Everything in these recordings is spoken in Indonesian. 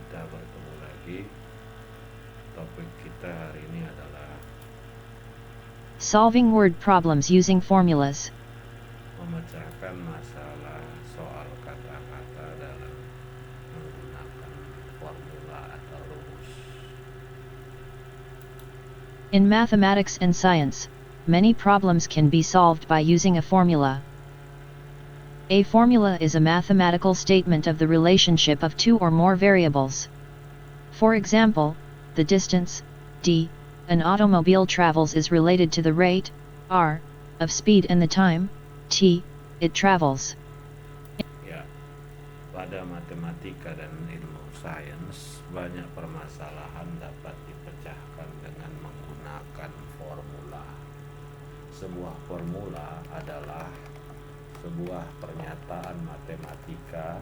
kita bertemu lagi. Topik kita hari ini adalah Solving word problems using formulas. memecahkan masalah soal kata-kata dalam menggunakan formula atau rumus. In mathematics and science, many problems can be solved by using a formula. A formula is a mathematical statement of the relationship of two or more variables. For example, the distance, d, an automobile travels is related to the rate, r, of speed and the time, t, it travels. Ya, pada matematika dan ilmu sains, banyak permasalahan dapat dipecahkan dengan menggunakan formula. Sebuah formula adalah sebuah pernyataan matematika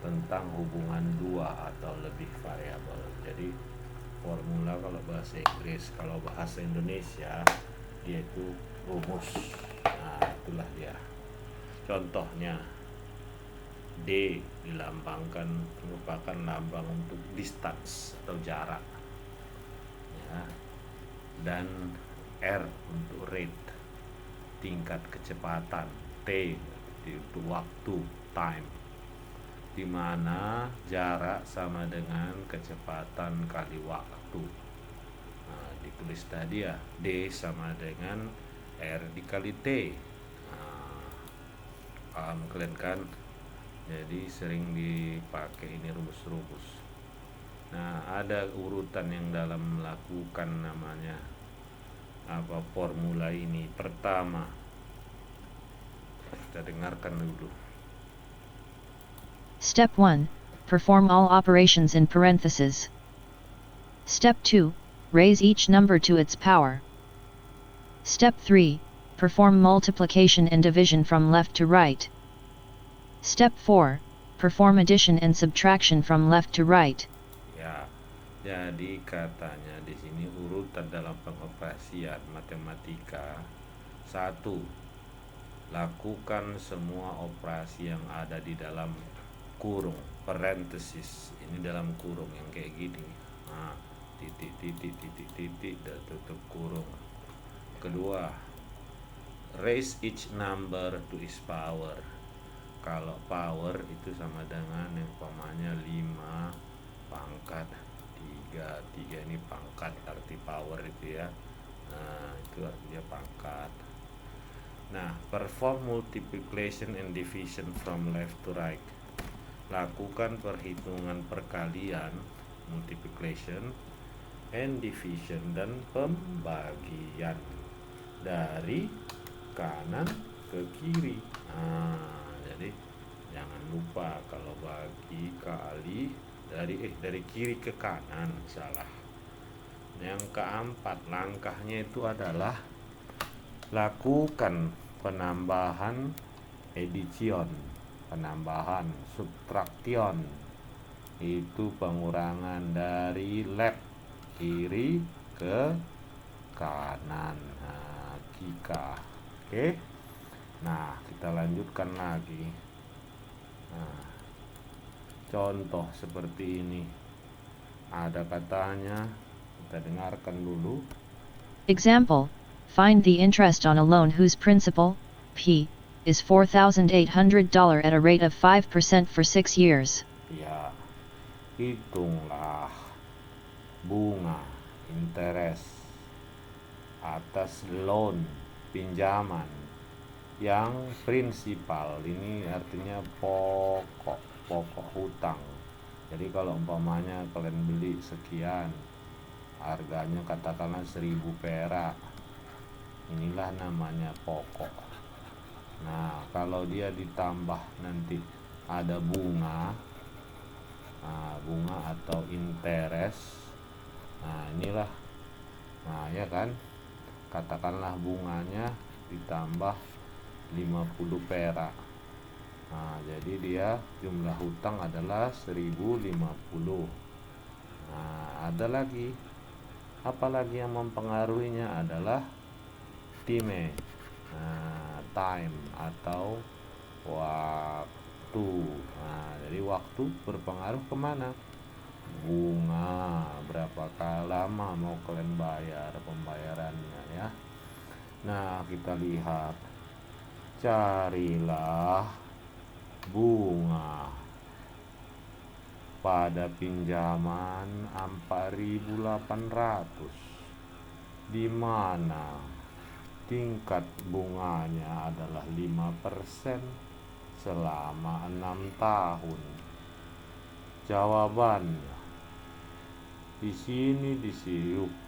tentang hubungan dua atau lebih variabel. Jadi formula kalau bahasa Inggris, kalau bahasa Indonesia dia itu rumus. Nah, itulah dia. Contohnya D dilambangkan merupakan lambang untuk distance atau jarak, ya. Dan R untuk rate, tingkat kecepatan. T itu waktu, time, di mana jarak sama dengan kecepatan kali waktu. Nah, ditulis tadi ya, D sama dengan R dikali T. Nah, paham kalian kan? Jadi sering dipakai ini rumus-rumus. Nah, ada urutan yang dalam melakukan namanya formula ini. Pertama, kita dengarkan dulu. Step 1, perform all operations in parentheses. Step 2, raise each number to its power. Step 3, perform multiplication and division from left to right. Step 4, perform addition and subtraction from left to right. Ya, jadi katanya di sini urutan dalam pengoperasian matematika. 1. Lakukan semua operasi yang ada di dalam kurung, parenthesis. Ini dalam kurung yang kayak gini. Nah, titik, dan tutup kurung. Kedua, raise each number to its power. Kalau power itu sama dengan yang umpamanya 5 pangkat 3. 3 ini pangkat, arti power itu ya. Nah, itu artinya pangkat. Nah, perform multiplication and division from left to right. Lakukan perhitungan perkalian, multiplication and division, dan pembagian dari kanan ke kiri. Nah, jadi jangan lupa kalau bagi kali dari kiri ke kanan, salah. Yang keempat, langkahnya itu adalah lakukan penambahan addition, penambahan subtraction, itu pengurangan dari left, kiri ke kanan. Nah, jika oke. Nah, kita lanjutkan lagi. Nah, contoh seperti ini ada katanya, kita dengarkan dulu. Example, find the interest on a loan whose principal, P, is $4,800 at a rate of 5% for 6 years. Ya, hitunglah bunga interest atas loan, pinjaman yang prinsipal, ini artinya pokok hutang. Jadi kalau umpamanya kalian beli sekian, harganya katakanlah 1.000 perak, inilah namanya pokok. Nah, kalau dia ditambah nanti ada bunga, bunga atau interest, nah inilah, nah ya kan, katakanlah bunganya ditambah 50 perak. Nah, jadi dia jumlah hutang adalah 1.050. Nah, ada lagi, apalagi yang mempengaruhinya adalah time, time atau waktu. Nah, jadi waktu berpengaruh kemana? bunga. Berapa lama mau kalian bayar pembayarannya ya. Nah, kita lihat. Carilah bunga pada pinjaman 4.800, di mana tingkat bunganya adalah 5% selama 6 tahun. Jawabannya di sini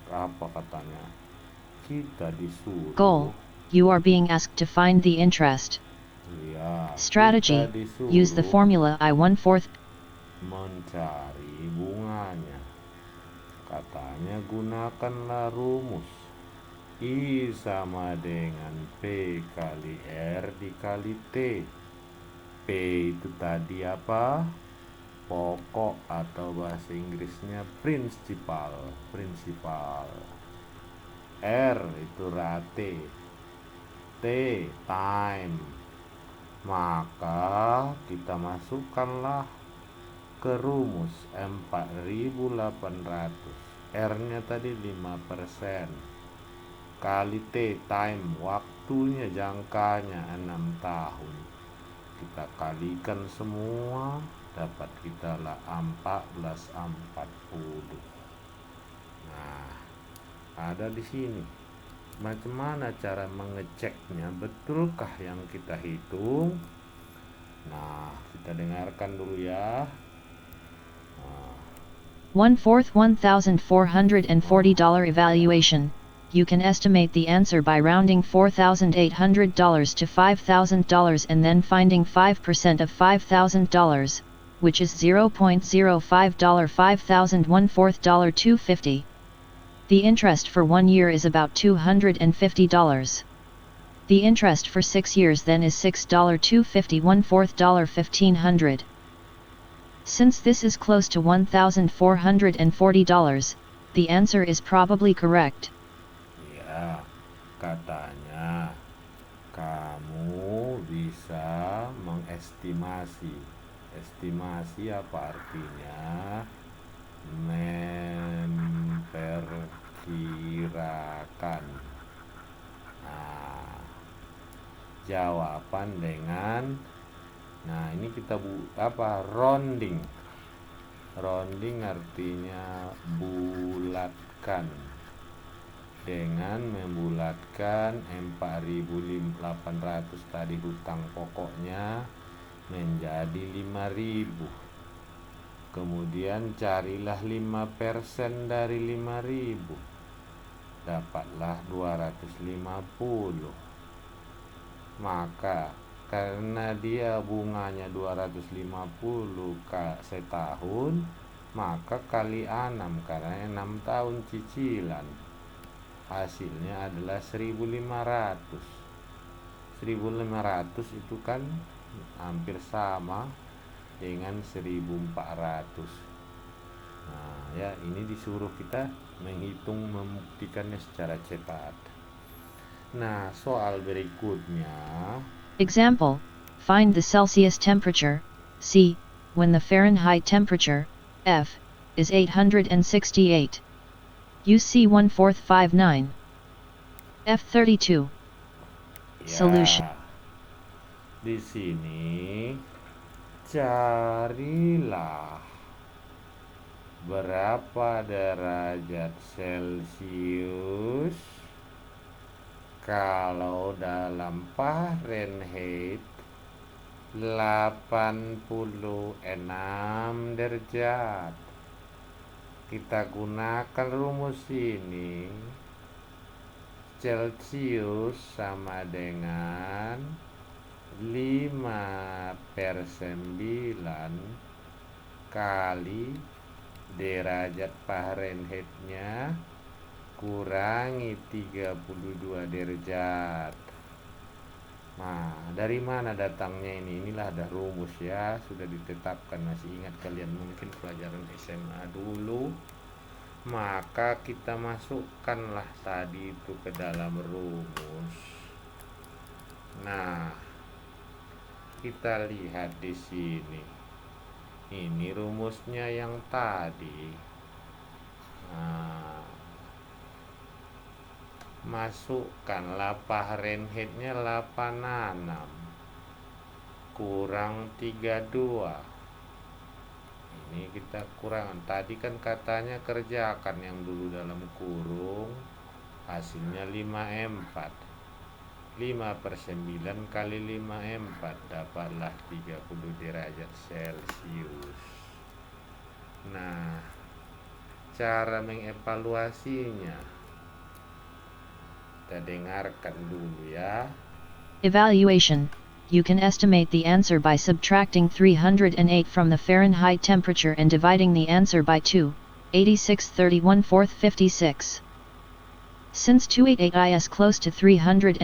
apa katanya? Kita disuruh Goal. You are being asked to find the interest. ya, Strategy. kita Use the disuruh formula I1/4 mencari bunganya. Katanya gunakanlah rumus I sama dengan P kali R dikali T. P itu tadi apa? Pokok atau bahasa Inggrisnya principal. R itu rate. T time. Maka kita masukkanlah ke rumus 4.800. R-nya tadi 5% kali T time, waktunya jangkanya 6 tahun. Kita kalikan semua, dapat kita lah 1440. Nah, ada di sini. Macam mana cara mengeceknya? Betulkah yang kita hitung? Nah, kita dengarkan dulu ya. 1/4 $1,440 evaluation. You can estimate the answer by rounding $4,800 to $5,000 and then finding 5% of $5,000, which is $0.05. $5,000 $250. The interest for 1 year is about $250. The interest for 6 years then is $6.250. $1/4 $1,500. Since this is close to $1,440, the answer is probably correct. Ya, katanya kamu bisa mengestimasi. Estimasi apa artinya? Memperkirakan. Nah, jawaban dengan ini kita rounding. Rounding artinya bulatkan. Dengan membulatkan 4.800 tadi hutang pokoknya menjadi 5.000. Kemudian carilah 5% dari 5.000. Dapatlah 250. Maka karena dia bunganya 250 setahun, maka kali 6 karena 6 tahun cicilan. Hasilnya adalah 1.500. 1.500 itu kan hampir sama dengan 1.400. Nah, ya, ini disuruh kita menghitung, membuktikannya secara cepat. Nah, soal berikutnya. Example, find the Celsius temperature, C, when the Fahrenheit temperature, F, is 868. Use C1459. F32. Solution. Di sini carilah berapa derajat Celcius kalau dalam Fahrenheit 86 derajat. Kita gunakan rumus ini. Celcius sama dengan 5/9 kali derajat Fahrenheit-nya kurangi 32 derajat. Nah, dari mana datangnya ini? Inilah ada rumus ya, sudah ditetapkan. Masih ingat kalian mungkin pelajaran SMA dulu? Maka kita masukkanlah tadi itu ke dalam rumus. Nah, kita lihat di sini. Ini rumusnya yang tadi. Nah, masukkanlah Fahrenheitnya 86 kurang 32. Ini kita kurang. Tadi kan katanya kerjakan yang dulu dalam kurung. Hasilnya 54. 5/9 kali 54 dapatlah 30 derajat Celcius. Nah, cara mengevaluasinya kita dengarkan dulu ya. Evaluation. You can estimate the answer by subtracting 308 from the Fahrenheit temperature and dividing the answer by 2, 86 56. Since 288 is close to 308,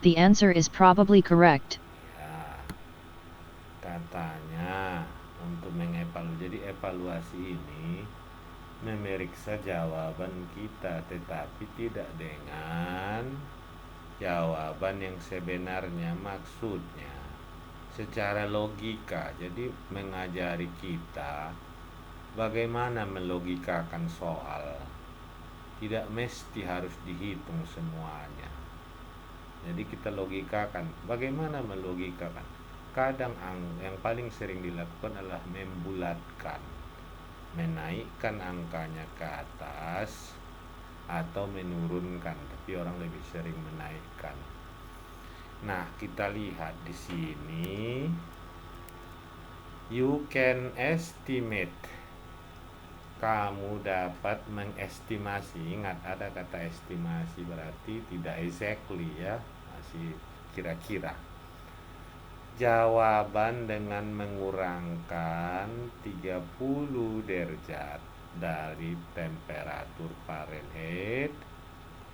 the answer is probably correct. Ya, katanya untuk mengevaluasi, jadi evaluasi ini memeriksa jawaban kita, tetapi tidak dengan jawaban yang sebenarnya. Maksudnya secara logika, jadi mengajari kita bagaimana melogikakan soal. Tidak mesti harus dihitung semuanya. Jadi kita logikakan. Bagaimana melogikakan? Kadang yang paling sering dilakukan adalah membulatkan, menaikkan angkanya ke atas atau menurunkan, tapi orang lebih sering menaikkan. Nah, kita lihat di sini, you can estimate. Kamu dapat mengestimasi. Ingat, ada kata estimasi, berarti tidak exactly ya, masih kira-kira. Jawaban dengan mengurangkan 30 derajat dari temperatur Fahrenheit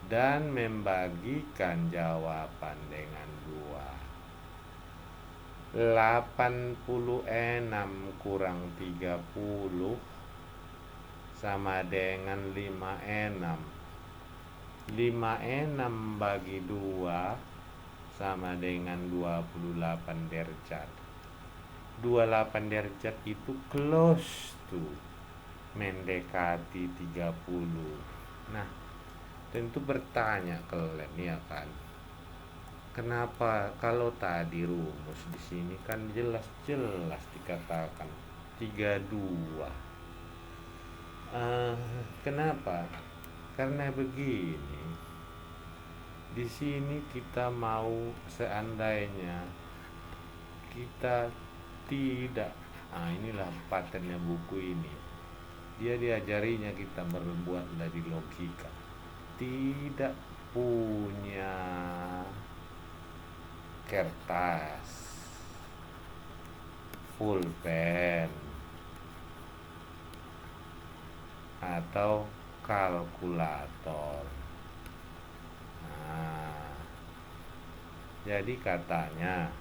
dan membagikan jawaban dengan 2. 86 kurang 30 sama dengan 56. 56 bagi 2 sama dengan 28 derajat. 28 derajat itu close to, mendekati 30. Nah, tentu bertanya kalian ya kan, kenapa kalau tadi rumus di sini kan jelas-jelas dikatakan 32. Kenapa? Karena begini. Di sini kita mau seandainya kita tidak, inilah patennya buku ini. Dia diajarinya kita berbuat dari logika. Tidak punya kertas, pulpen, atau kalkulator. Nah, jadi katanya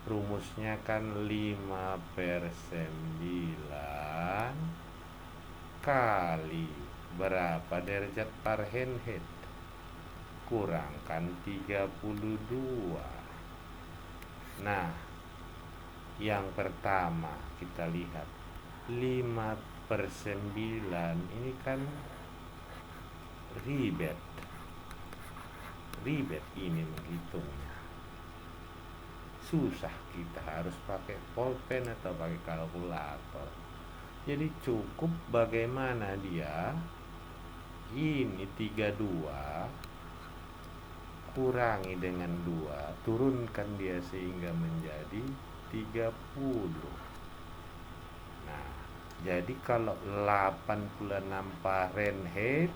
rumusnya kan 5/9 kali berapa derajat Fahrenheit kurangkan 32. Nah, yang pertama kita lihat 5/9 ini kan ribet ini menghitungnya. Susah, kita harus pakai pulpen atau pakai kalkulator. Jadi cukup bagaimana dia, ini 32 kurangi dengan 2, turunkan dia sehingga menjadi 30. Nah, jadi kalau 86 Fahrenheit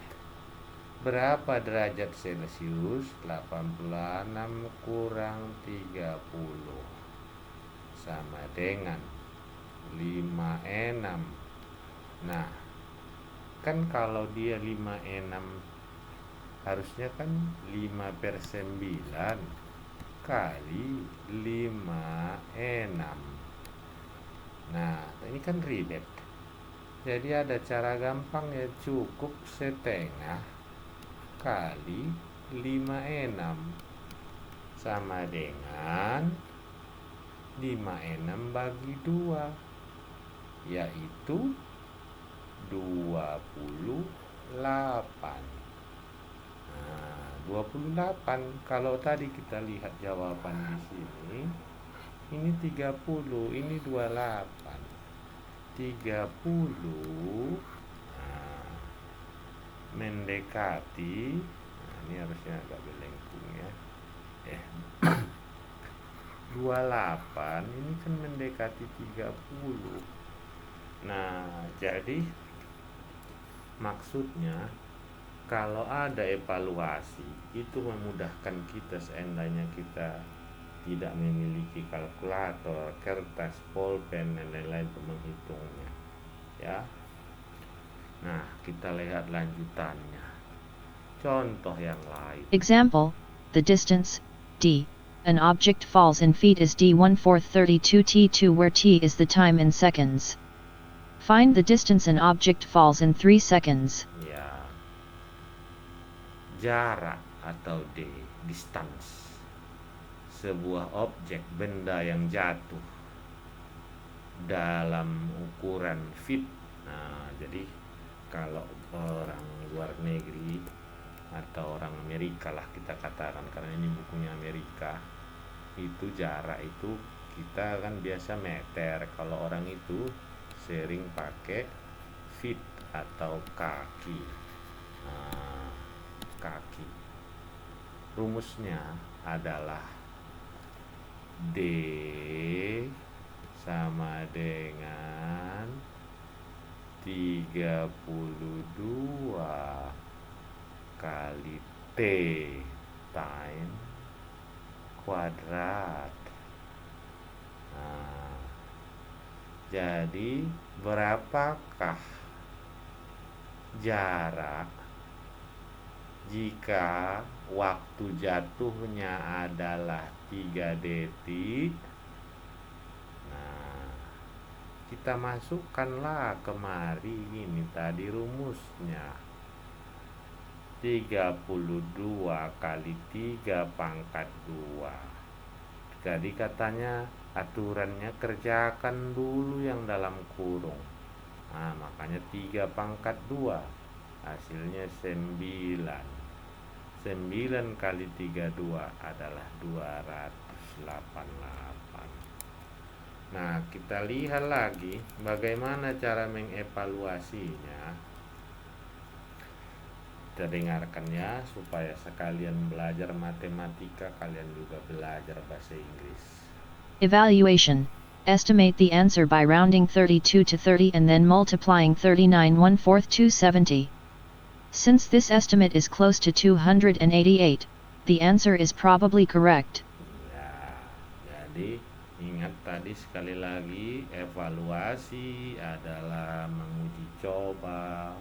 berapa derajat Celcius? 86 kurang 30 sama dengan 56. Nah, kan kalau dia 56 harusnya kan 5/9 kali 56. Nah, ini kan ribet. Jadi ada cara gampang ya, cukup setengah kali 56 sama dengan 56 bagi 2. yaitu 28. Nah, 28 kalau tadi kita lihat jawaban di sini, ini 30, ini 28. 30 nah, mendekati, nah ini harusnya agak belengkung ya. 28 ini kan mendekati 30. Nah, jadi maksudnya kalau ada evaluasi itu memudahkan kita seandainya kita tidak memiliki kalkulator, kertas, pulpen dan lain-lain untuk menghitungnya. Ya. Nah, kita lihat lanjutannya. Contoh yang lain. Example, the distance, d, an object falls in feet is d1/432 t2 where t is the time in seconds. Find the distance an object falls in 3 seconds. Ya. Jarak atau d, distance. Sebuah objek benda yang jatuh dalam ukuran feet. Nah, jadi kalau orang luar negeri atau orang Amerika lah kita katakan, karena ini bukunya Amerika, itu jarak itu kita kan biasa meter, kalau orang itu sering pakai feet atau kaki. Nah, kaki rumusnya adalah D sama dengan 32 kali T time kuadrat. Nah, jadi berapakah jarak jika waktu jatuhnya adalah 3 detik? Nah, kita masukkanlah kemari ini tadi rumusnya. 32 kali 3 pangkat 2. Jadi katanya aturannya kerjakan dulu yang dalam kurung. Nah, makanya 3 pangkat 2 hasilnya 9. 9 kali 32 adalah 288. Nah, kita lihat lagi bagaimana cara mengevaluasinya. Kita dengarkan ya, supaya sekalian belajar matematika kalian juga belajar bahasa Inggris. Evaluation. Estimate the answer by rounding 32 to 30 and then multiplying 39 1/4 to 70. Since this estimate is close to 288, the answer is probably correct. Ya, jadi ingat tadi sekali lagi, evaluasi adalah menguji coba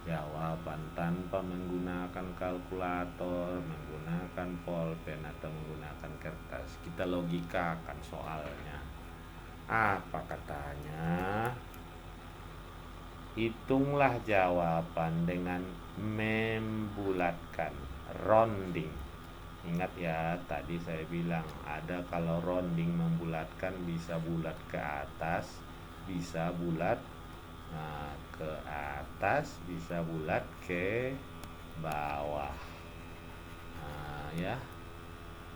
jawaban tanpa menggunakan kalkulator, menggunakan pulpen atau menggunakan kertas. Kita logikakan soalnya. Apa katanya? Hitunglah jawaban dengan membulatkan, rounding. Ingat ya, tadi saya bilang ada kalau rounding membulatkan bisa bulat ke atas, bisa bulat ke atas, bisa bulat ke bawah. Nah, ya.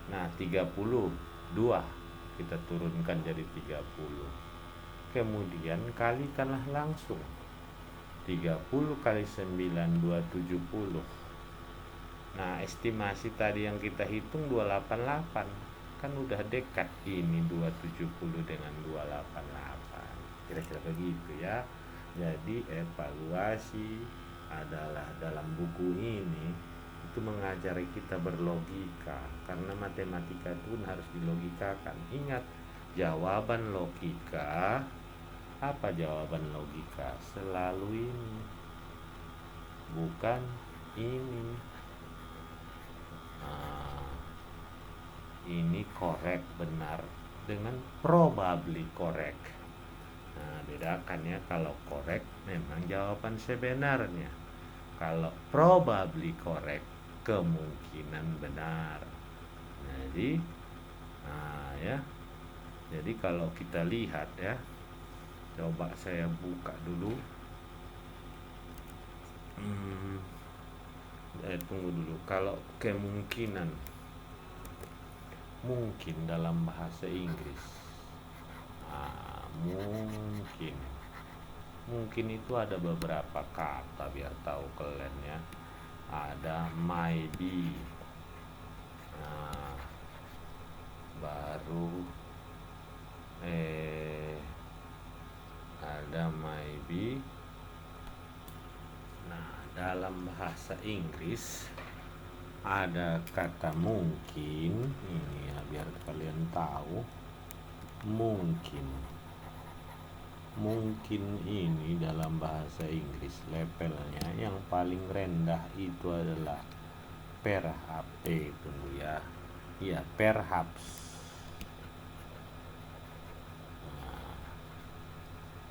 Nah, 32 kita turunkan jadi 30. Kemudian kalikanlah langsung. 30 kali 9 270. Nah, estimasi tadi yang kita hitung 288. Kan udah dekat ini 270 dengan 288. Kira-kira begitu ya. Jadi evaluasi adalah dalam buku ini itu mengajari kita berlogika, karena matematika itu harus dilogikakan. Ingat, jawaban logika, apa jawaban logika? Selalu ini, bukan ini. Nah, ini correct, benar, dengan probably correct. Nah, bedakan ya, kalau correct memang jawaban sebenarnya. Kalau probably correct, kemungkinan benar. Jadi, nah ya. Jadi kalau kita lihat ya, Coba saya buka dulu. Tunggu dulu. Kalau kemungkinan, mungkin dalam bahasa Inggris, mungkin itu ada beberapa kata, biar tahu kalian ya. Ada maybe, nah, baru ada maybe. Nah, dalam bahasa Inggris ada kata mungkin ini ya, biar kalian tahu. Mungkin ini dalam bahasa Inggris levelnya yang paling rendah itu adalah perhaps. Tunggu ya. Iya, perhaps.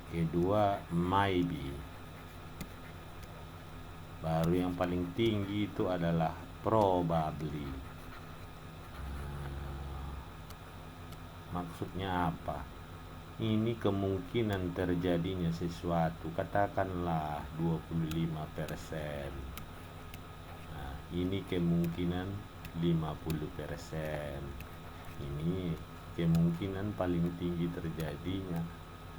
Kedua maybe. Baru yang paling tinggi itu adalah probably. Maksudnya apa? Ini kemungkinan terjadinya sesuatu, katakanlah 25%. Nah, ini kemungkinan 50%. Ini kemungkinan paling tinggi terjadinya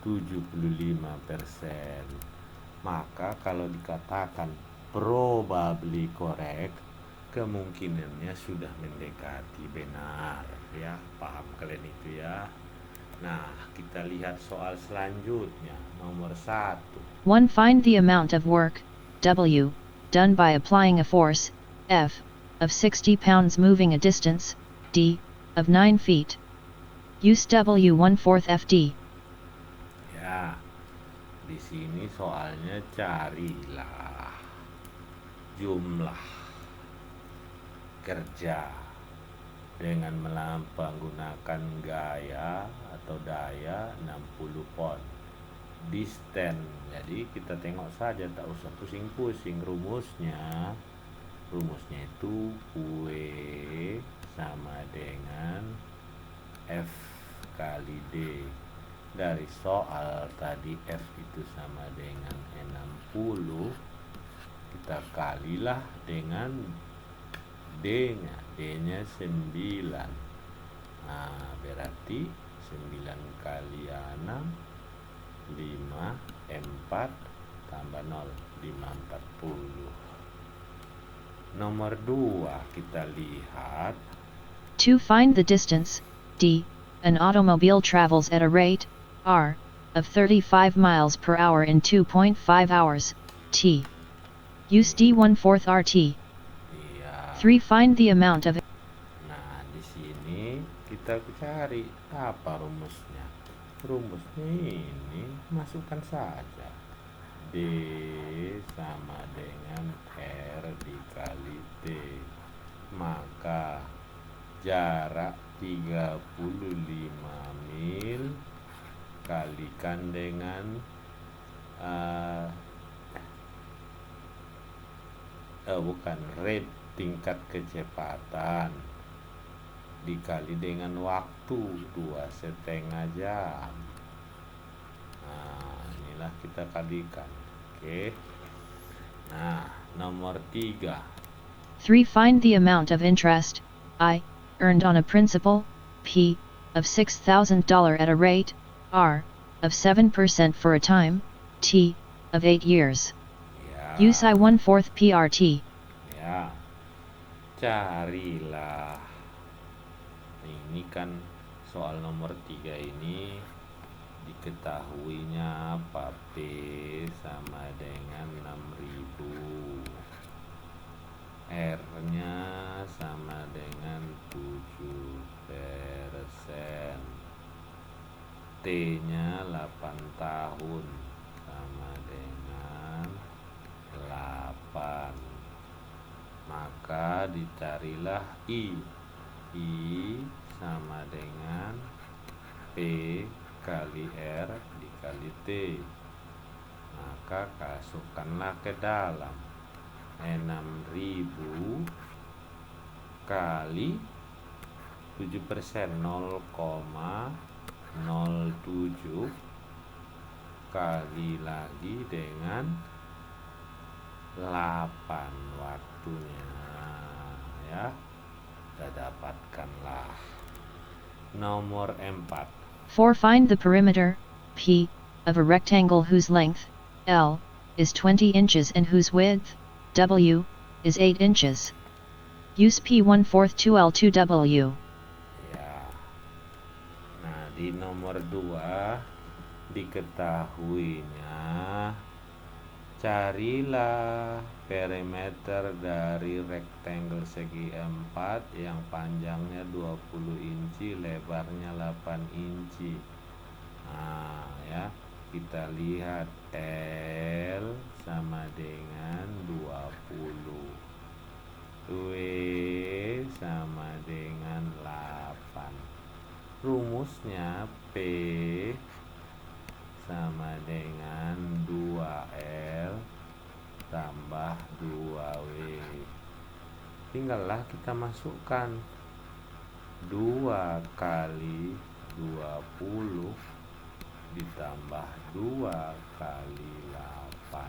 75%. Maka kalau dikatakan probably correct, kemungkinannya sudah mendekati benar ya. Paham kalian itu ya? Nah, kita lihat soal selanjutnya, nomor 1. 1. Find the amount of work, W, done by applying a force, F, of 60 pounds moving a distance, D, of 9 feet. Use W 1/4 FD. Ya, di sini soalnya carilah jumlah kerja dengan menggunakan gaya atau daya 60 pon. Distance, jadi kita tengok saja, tak usah pusing-pusing rumusnya. Rumusnya itu W sama dengan F kali D. Dari soal tadi F itu sama dengan 60, kita kalilah dengan D-nya. D-nya 9. Nah, berarti 9 kali 6 5, 4 tambah 0, 540. Nomor 2 kita lihat. 2. Find the distance, D, an automobile travels at a rate, R, of 35 miles per hour in 2.5 hours, T. Use D 1/4 RT. Iya. 3. Find the amount of. Nah, di sini kita cari apa rumusnya. Rumusnya ini masukkan saja D sama dengan R dikali T. Maka jarak 35 mil kalikan dengan rate tingkat kecepatan dikali dengan waktu 2,5 jam. Nah, inilah kita kalikan. Oke. Nah, nomor 3. 3. Find the amount of interest, I, earned on a principal, P, of $6,000 at a rate, R, of 7% for a time, T, of 8 years. Ya. Use I 1/4 PRT. Ya. Carilah. Ini kan soal nomor 3 ini diketahuinya apa? P sama dengan 6.000. R-nya sama dengan 7%. T-nya 8 tahun sama dengan 8. Maka dicarilah I. I sama dengan P kali R dikali T. Maka masukkanlah ke dalam 6.000 kali 7%, 0,07 kali lagi dengan 8 waktunya, ya. Kita dapatkanlah nomor 4. 4. Find the perimeter, P, of a rectangle whose length, L, is 20 inches and whose width, W, is 8 inches. Use P1/4 2L2W. Ya. Nah, di nomor 2 diketahuinya, carilah perimeter dari rectangle segi 4 yang panjangnya 20 inci, lebarnya 8 inci. Nah, ya, kita lihat L sama dengan 20, W sama dengan 8. Rumusnya P sama dengan 2L tambah 2W. Tinggallah kita masukkan 2 kali 20 ditambah 2 kali 8. Nah,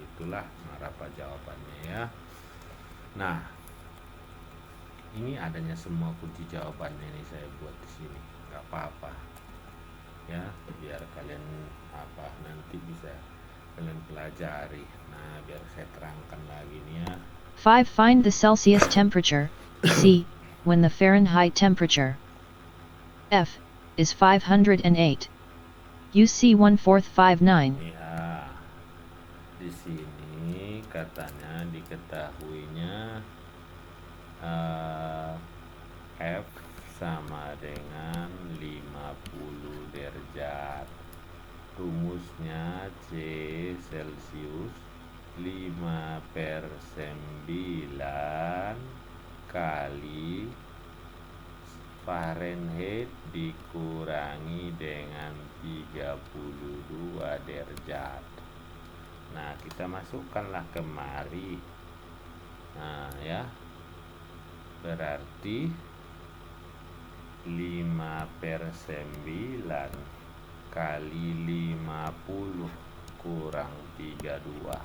itulah apa jawabannya, ya. Nah, ini adanya semua kunci jawabannya nih saya buat di sini. Gak apa-apa, ya, biar kalian nanti bisa kalian pelajari. Nah, biar saya terangkan lagi nih, ya. 5. Find the Celsius temperature, C, when the Fahrenheit temperature, F, is 508. Use C1/4 Ya, di sini katanya diketahuinya F sama dengan 50 derajat. Rumusnya C Celsius 5/9 kali Fahrenheit dikurangi dengan 32 derajat. Nah, kita masukkanlah kemari. Nah, ya, berarti 5/9 kali 50 kurang 32.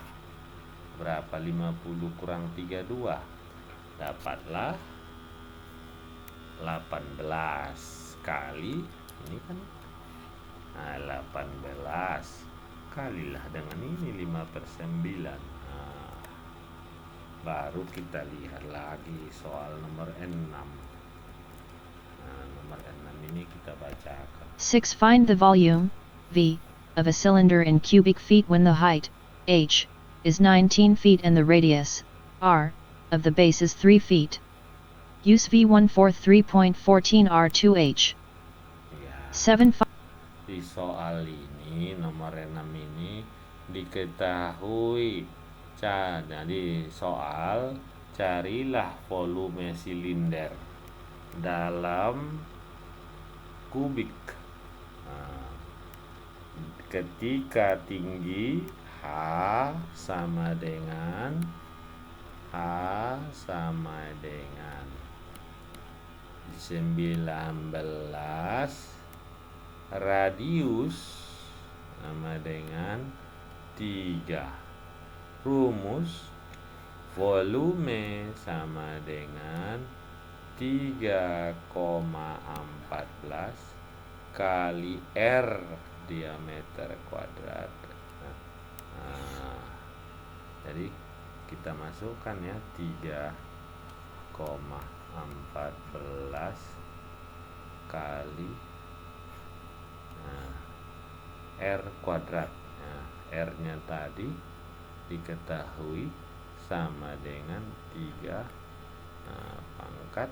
Berapa 50 kurang 32? Dapatlah 18 kali ini kan. Nah, 18 kalilah dengan ini 5/9. Nah, baru kita lihat lagi soal nomor 6. Nah, nomor 6 ini kita bacakan. 6. Find the volume, V, of a cylinder in cubic feet when the height, H, is 19 feet and the radius, R, of the base is 3 feet. Use V1/4 3.14 R2H. Ya. 7. Di soal ini nomor 6 ini diketahui. Jadi soal carilah volume silinder dalam kubik. Nah, ketika tinggi H sama dengan 19, radius sama dengan 3. Rumus volume sama dengan 3,14 kali R diameter kuadrat. Nah, jadi kita masukkan ya 3,14 kali R kuadrat. Nah, R-nya tadi diketahui sama dengan 3 pangkat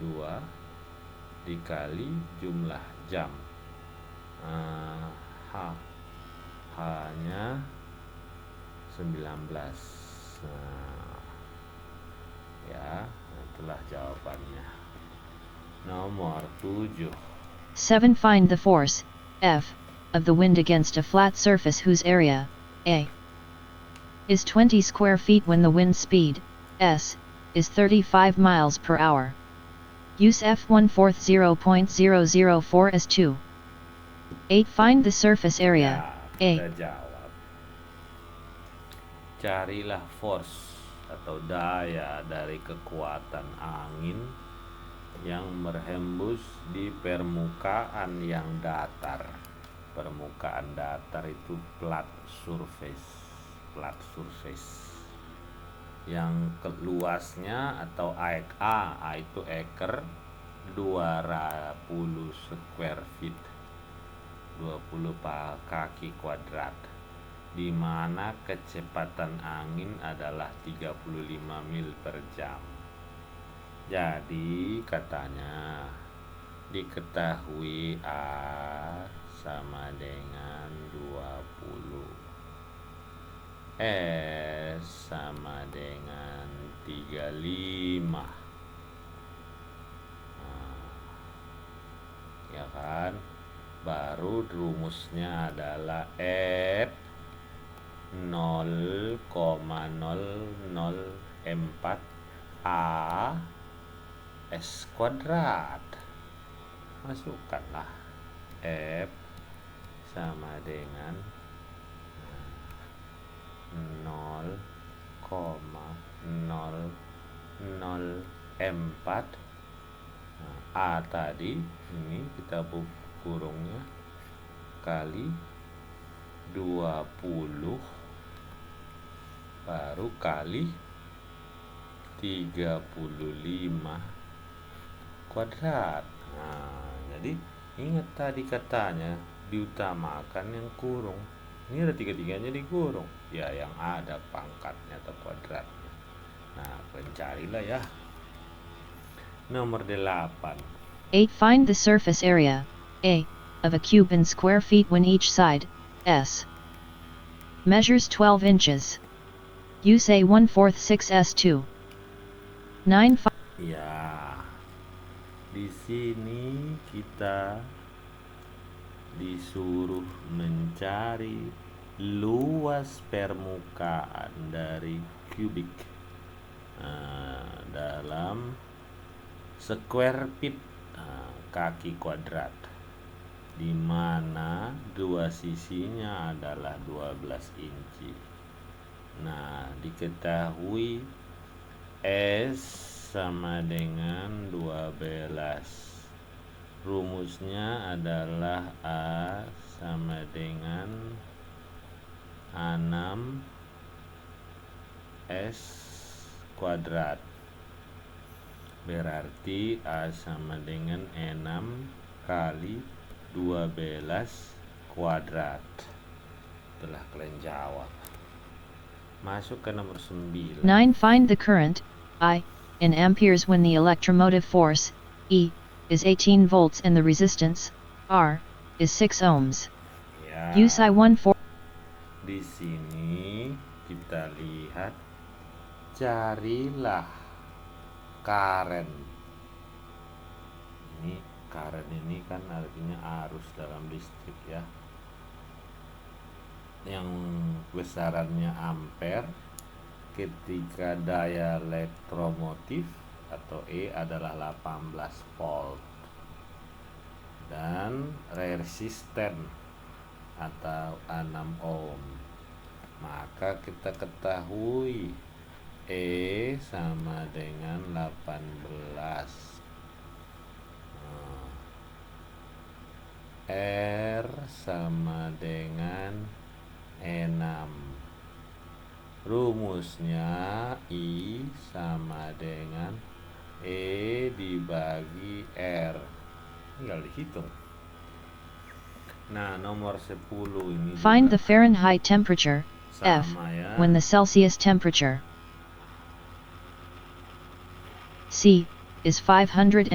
2 dikali jumlah jam. H-nya 19. Ya, itulah jawabannya. Nomor 7. 7. Find the force, F, of the wind against a flat surface whose area, A, is 20 square feet when the wind speed, S, is 35 miles per hour. Use F1/4 0.004 as 2. 8. Find the surface area. Ya, A. kita jawab. Carilah force atau daya dari kekuatan angin yang berhembus di permukaan yang datar. Permukaan datar itu flat surface. Yang luasnya atau A itu acre, 20 square feet, 20 kaki kuadrat, di mana kecepatan angin adalah 35 mil per jam. Jadi katanya diketahui A sama dengan 20, S sama dengan 35. Ya kan? Baru rumusnya adalah F 0,004 A S kuadrat. Masukkanlah F sama dengan 0,004 A tadi ini kita kurungnya kali 20 baru kali 35 kuadrat. Nah, jadi ingat tadi katanya diutamakan yang kurung. Ini ada tiga-tiganya dikurung. Ya, yang ada pangkatnya atau kuadratnya. Nah, pencarilah ya. Nomor 8. 8. Find the surface area. A. Of a cube in square feet when each side, S, measures 12 inches. You say 1/4 6s2. 9. Ya, di sini kita disuruh mencari luas permukaan dari kubik dalam square feet, kaki kuadrat, di mana dua sisinya adalah 12 inci. Nah, diketahui S sama dengan 12. Rumusnya adalah A sama dengan 6 S kuadrat. Berarti A sama dengan 6 kali 12 kuadrat. Telah kalian jawab. Masuk ke nomor 9. 9. Find the current, I, in amperes when the electromotive force, E, is 18 volts and the resistance, R, is 6 ohms. Ya. Use I14. Di sini kita lihat, carilah current. Ini current ini kan artinya arus dalam listrik ya. Yang besarannya ampere ketika daya elektromotif atau E adalah 18 volt dan resisten atau 6 ohm. Maka kita ketahui E sama dengan 18, R sama dengan 6. Rumusnya I sama dengan E dibagi R. Tinggal dihitung. Nah, nomor 10 ini Find the Fahrenheit temperature, F, sama ya. when the Celsius temperature, C, is 508.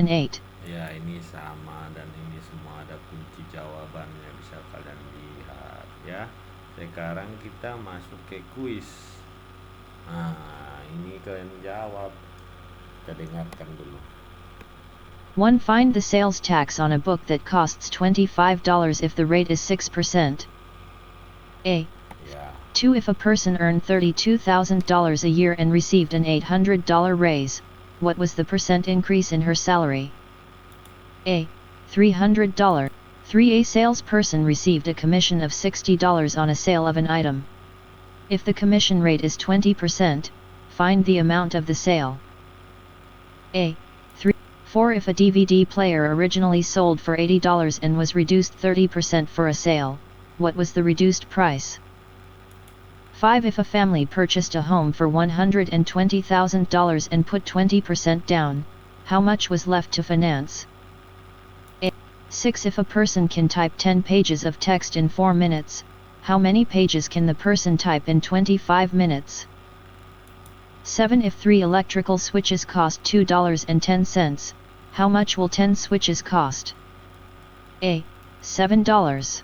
Ya, ini sama dan ini semua ada kunci jawabannya, bisa kalian lihat ya. Sekarang kita masuk ke kuis. Nah, ini kalian jawab. Kita dengarkan dulu. 1. Find the sales tax on a book that costs $25 if the rate is 6%. A. Ya, 2. If a person earned $32,000 a year and received an $800 raise, what was the percent increase in her salary? A. $300, 3. A salesperson received a commission of $60 on a sale of an item. If the commission rate is 20%, find the amount of the sale. A. 3. 4. If a DVD player originally sold for $80 and was reduced 30% for a sale, what was the reduced price? 5. If a family purchased a home for $120,000 and put 20% down, how much was left to finance? 6. If a person can type 10 pages of text in 4 minutes, how many pages can the person type in 25 minutes? 7. If 3 electrical switches cost $2.10, how much will 10 switches cost? A. $7.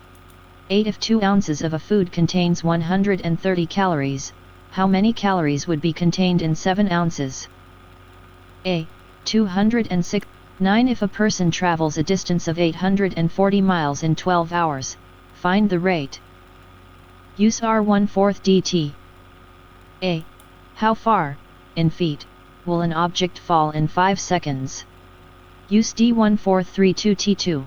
8. If 2 ounces of a food contains 130 calories, how many calories would be contained in 7 ounces? A. 206. 9. If a person travels a distance of 840 miles in 12 hours, find the rate. Use R1/4 dt. A. How far, in feet, will an object fall in 5 seconds? Use D1432 T2.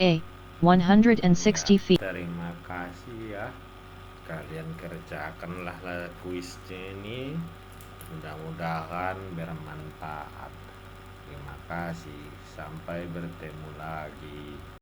A. 160 feet. Terima kasih ya. Kalian kerjakanlah kuisnya ini. Mudah-mudahan bermanfaat. Terima kasih. Sampai bertemu lagi.